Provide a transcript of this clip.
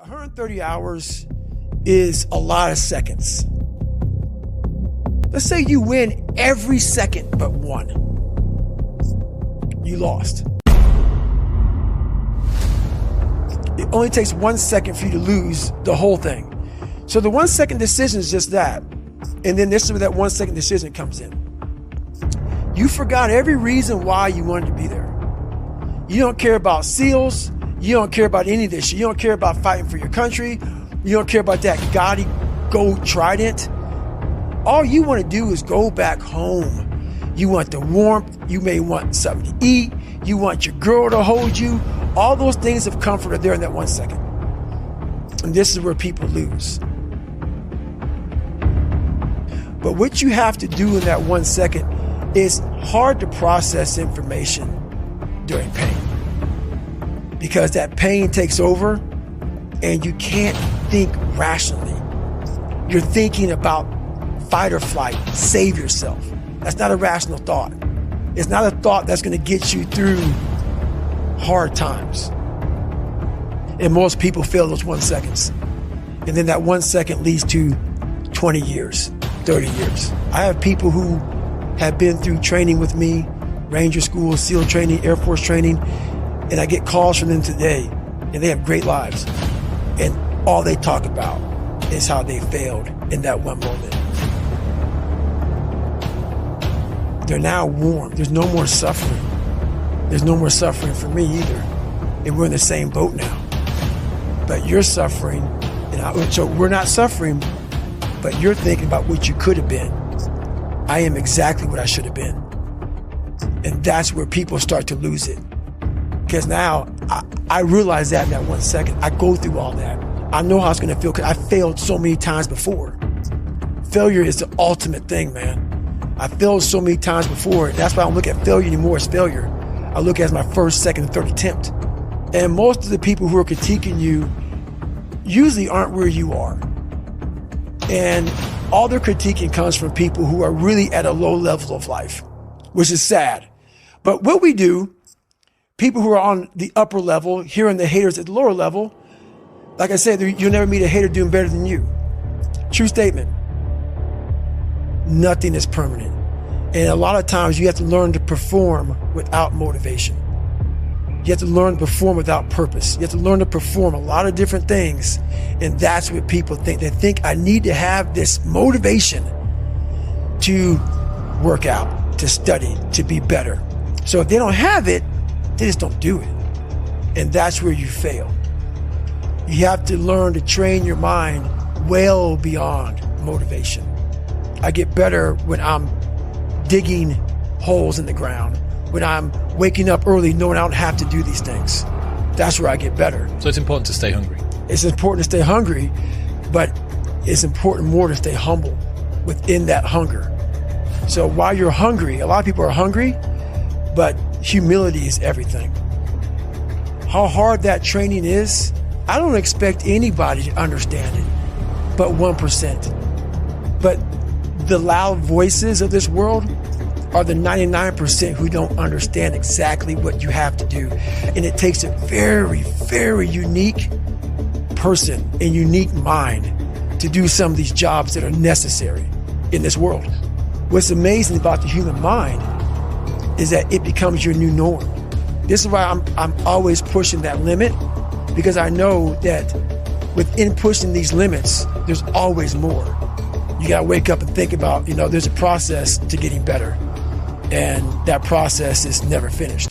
130 hours is a lot of seconds. Let's say you win every second but one. You lost. It only takes 1 second for you to lose the whole thing. So the 1 second decision is just that. And then this is where that 1 second decision comes in. You forgot every reason why you wanted to be there. You don't care about SEALs. You don't care about any of this shit. You don't care about fighting for your country. You don't care about that gaudy gold trident. All you want to do is go back home. You want the warmth. You may want something to eat. You want your girl to hold you. All those things of comfort are there in that 1 second. And this is where people lose. But what you have to do in that 1 second is hard to process information during pain. Because that pain takes over and you can't think rationally. You're thinking about fight or flight, save yourself. That's not a rational thought. It's not a thought that's going to get you through hard times. And most people fail those 1 seconds. And then that 1 second leads to 20 years, 30 years. I have people who have been through training with me, Ranger School, SEAL training, Air Force training, and I get calls from them today, and they have great lives. And all they talk about is how they failed in that one moment. They're now warm. There's no more suffering. There's no more suffering for me either. And we're in the same boat now. But you're suffering, so we're not suffering, but you're thinking about what you could have been. I am exactly what I should have been. And that's where people start to lose it. Because now I realize that in that 1 second. I go through all that. I know how it's going to feel because I failed so many times before. Failure is the ultimate thing, man. I failed so many times before. That's why I don't look at failure anymore as failure. I look at it as my first, second, and third attempt. And most of the people who are critiquing you usually aren't where you are. And all their critiquing comes from people who are really at a low level of life, which is sad. But what we do, people who are on the upper level, hearing the haters at the lower level, like I said, you'll never meet a hater doing better than you. True statement. Nothing is permanent. And a lot of times you have to learn to perform without motivation. You have to learn to perform without purpose. You have to learn to perform a lot of different things. And that's what people think. They think I need to have this motivation to work out, to study, to be better. So if they don't have it, they just don't do it. And that's where you fail. You have to learn to train your mind well beyond motivation. I get better when I'm digging holes in the ground, when I'm waking up early knowing I don't have to do these things. That's where I get better. So it's important to stay hungry. It's important to stay hungry, but it's important more to stay humble within that hunger. So while you're hungry, a lot of people are hungry, but humility is everything. How hard that training is, I don't expect anybody to understand it, but 1%. But the loud voices of this world are the 99% who don't understand exactly what you have to do. And it takes a very, very unique person and unique mind to do some of these jobs that are necessary in this world. What's amazing about the human mind is that it becomes your new norm. This is why I'm always pushing that limit, because I know that within pushing these limits, there's always more. You gotta wake up and think about, there's a process to getting better. And that process is never finished.